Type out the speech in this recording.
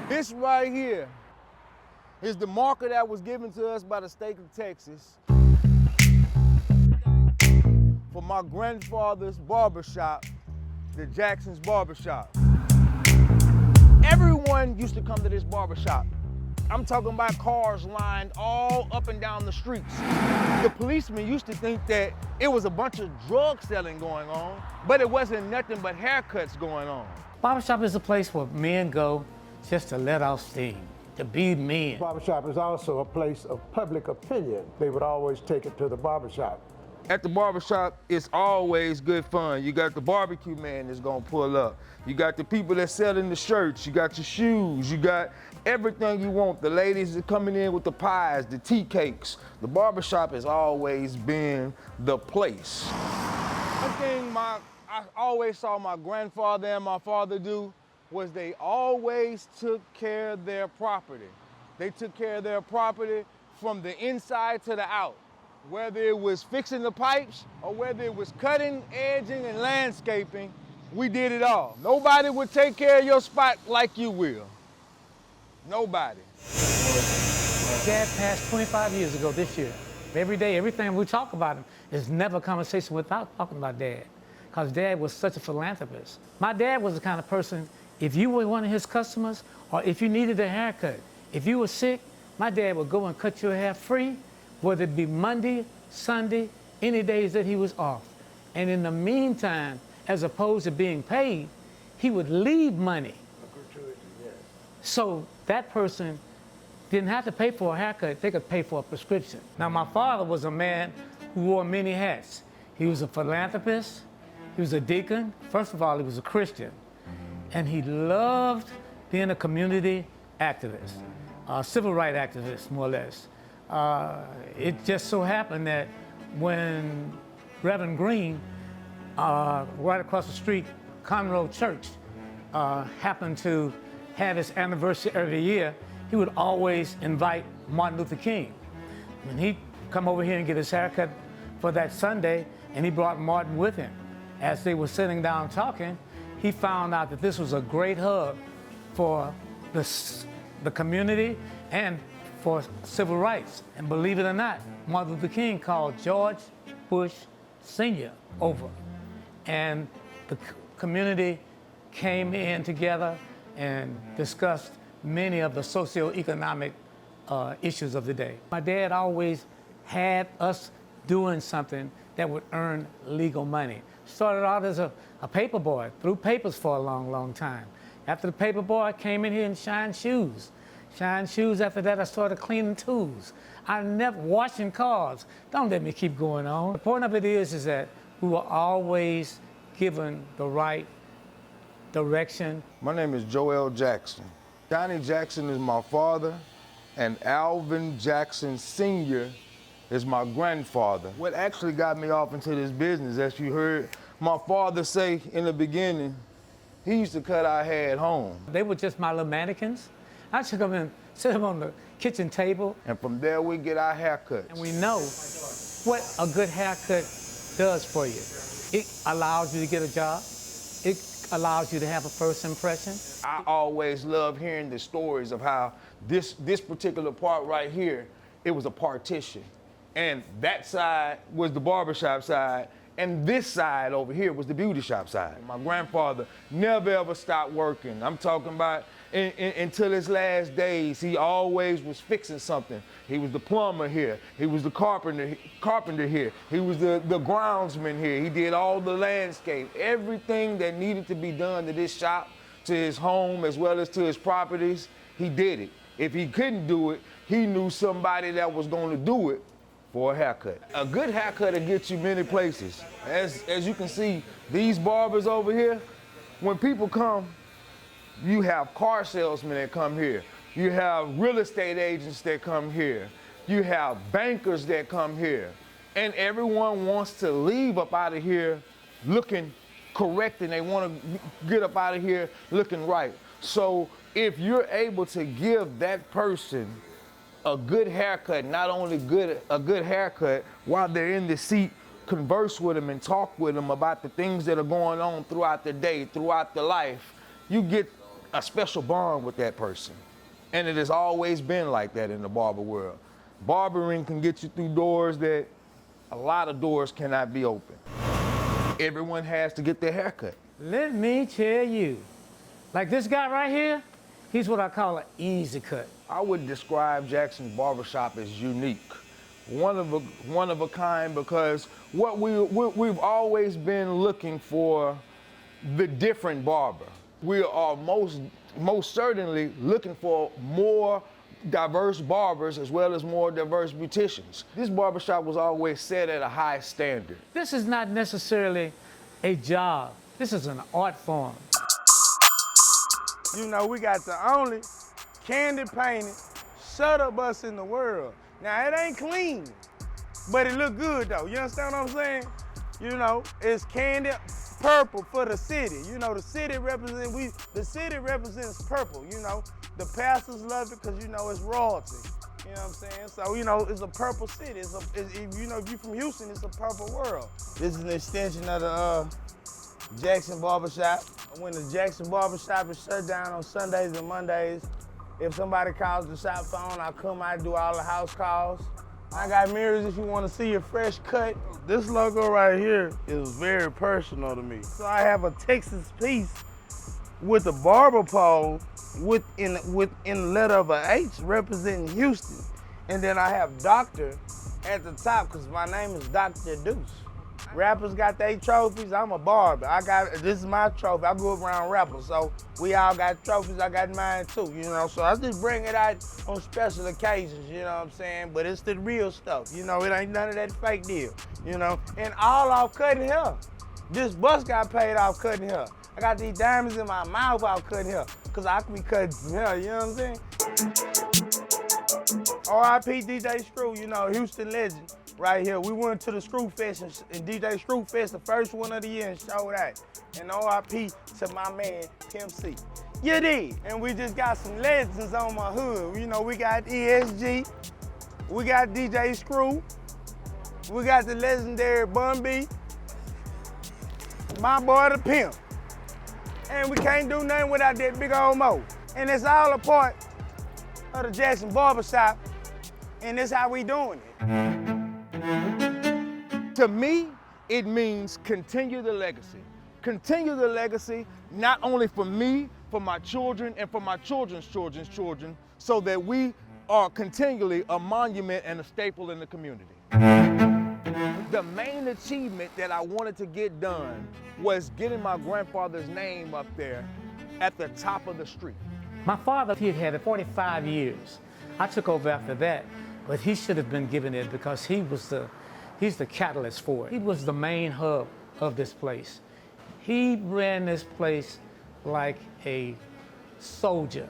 This right here is the marker that was given to us by the state of Texas for my grandfather's barbershop, the Jackson's Barbershop. Everyone used to come to this barbershop. I'm talking about cars lined all up and down the streets. The policemen used to think that it was a bunch of drug selling going on, but it wasn't nothing but haircuts going on. Barbershop is a place where men go just to let off steam, to be men. Barbershop is also a place of public opinion. They would always take it to the barbershop. At the barbershop, it's always good fun. You got the barbecue man that's gonna pull up. You got the people that selling the shirts. You got your shoes. You got everything you want. The ladies are coming in with the pies, the tea cakes. The barbershop has always been the place. One thing I always saw my grandfather and my father do was they always took care of their property. They took care of their property from the inside to the out. Whether it was fixing the pipes or whether it was cutting, edging, and landscaping, we did it all. Nobody would take care of your spot like you will. Nobody. Dad passed 25 years ago this year. Every day, everything we talk about him is never a conversation without talking about Dad, because Dad was such a philanthropist. My dad was the kind of person, if you were one of his customers or if you needed a haircut, if you were sick, my dad would go and cut your hair free, whether it be Monday, Sunday, any days that he was off. And in the meantime, as opposed to being paid, he would leave money. So that person didn't have to pay for a haircut, they could pay for a prescription. Now, my father was a man who wore many hats. He was a philanthropist, he was a deacon. First of all, he was a Christian. And he loved being a community activist, a civil rights activist, more or less. It just so happened that when Reverend Green, right across the street, Conroe Church, happened to have his anniversary every year, he would always invite Martin Luther King. When he'd come over here and get his haircut for that Sunday, and he brought Martin with him. As they were sitting down talking, he found out that this was a great hub for the community and for civil rights. And believe it or not, Martin Luther King called George Bush Sr. over. And the community came in together and discussed many of the socioeconomic issues of the day. My dad always had us doing something that would earn legal money. Started out as a paper boy, threw papers for a long, long time. After the paper boy, I came in here and shined shoes. After that, I started cleaning tools. I never washing cars. Don't let me keep going on. The point of it is that we were always given the right direction. My name is Joel Jackson. Johnie Jackson is my father, and Alvin Jackson Sr. is my grandfather. What actually got me off into this business, as you heard my father say in the beginning, he used to cut our hair at home. They were just my little mannequins. I took them and set them on the kitchen table. And from there, we get our haircuts. And we know what a good haircut does for you. It allows you to get a job. It allows you to have a first impression. I always love hearing the stories of how this particular part right here, it was a partition. And that side was the barbershop side, and this side over here was the beauty shop side. My grandfather never ever stopped working. I'm talking about until his last days, he always was fixing something. He was the plumber here. He was the carpenter here. He was the groundsman here. He did all the landscape. Everything that needed to be done to this shop, to his home, as well as to his properties, he did it. If he couldn't do it, he knew somebody that was going to do it for a haircut. A good haircut will get you many places. As you can see, these barbers over here, when people come, you have car salesmen that come here. You have real estate agents that come here. You have bankers that come here. And everyone wants to leave up out of here looking correct, and they want to get up out of here looking right. So if you're able to give that person a good haircut, not only a good haircut, while they're in the seat, converse with them and talk with them about the things that are going on throughout the day, throughout the life, you get a special bond with that person. And it has always been like that in the barber world. Barbering can get you through doors that a lot of doors cannot be open. Everyone has to get their hair cut. Let me tell you, like this guy right here, he's what I call an easy cut. I would describe Jackson's Barbershop as unique. One of a kind, because we've always been looking for the different barber. We are most certainly looking for more diverse barbers as well as more diverse beauticians. This barbershop was always set at a high standard. This is not necessarily a job. This is an art form. You know, we got the only candy painted shutter bus in the world. Now, it ain't clean, but it look good though. You understand what I'm saying? You know, it's candy purple for the city. You know, the city represents purple, you know. The pastors love it because, you know, it's royalty. You know what I'm saying? So, you know, it's a purple city. You know, if you're from Houston, it's a purple world. This is an extension of the Jackson Barbershop. When the Jackson Barbershop is shut down on Sundays and Mondays, if somebody calls the shop phone, I come out and do all the house calls. I got mirrors if you want to see a fresh cut. This logo right here is very personal to me. So I have a Texas piece with a barber pole in the letter of a H representing Houston. And then I have Doctor at the top because my name is Dr. Deuce. Rappers got their trophies, I'm a barber. This is my trophy. I grew up around rappers, so we all got trophies, I got mine too, you know? So I just bring it out on special occasions, you know what I'm saying? But it's the real stuff, you know? It ain't none of that fake deal, you know? And all off cutting hair. This bus got paid off cutting hair. I got these diamonds in my mouth off cutting hair, because I can be cutting some hair, you know what I'm saying? R.I.P. DJ Screw, you know, Houston legend. Right here, we went to the Screw Fest and DJ Screw Fest, the first one of the year, and showed that. And R.I.P. to my man, Pimp C. You did. And we just got some legends on my hood. You know, we got ESG, we got DJ Screw, we got the legendary Bun B, my boy the Pimp. And we can't do nothing without that big old mo. And it's all a part of the Jackson Barbershop, and that's how we doing it. To me, it means continue the legacy. Continue the legacy, not only for me, for my children, and for my children's children's children, so that we are continually a monument and a staple in the community. The main achievement that I wanted to get done was getting my grandfather's name up there at the top of the street. My father, he had it 45 years. I took over after that, but he should have been given it because he's the catalyst for it. He was the main hub of this place. He ran this place like a soldier.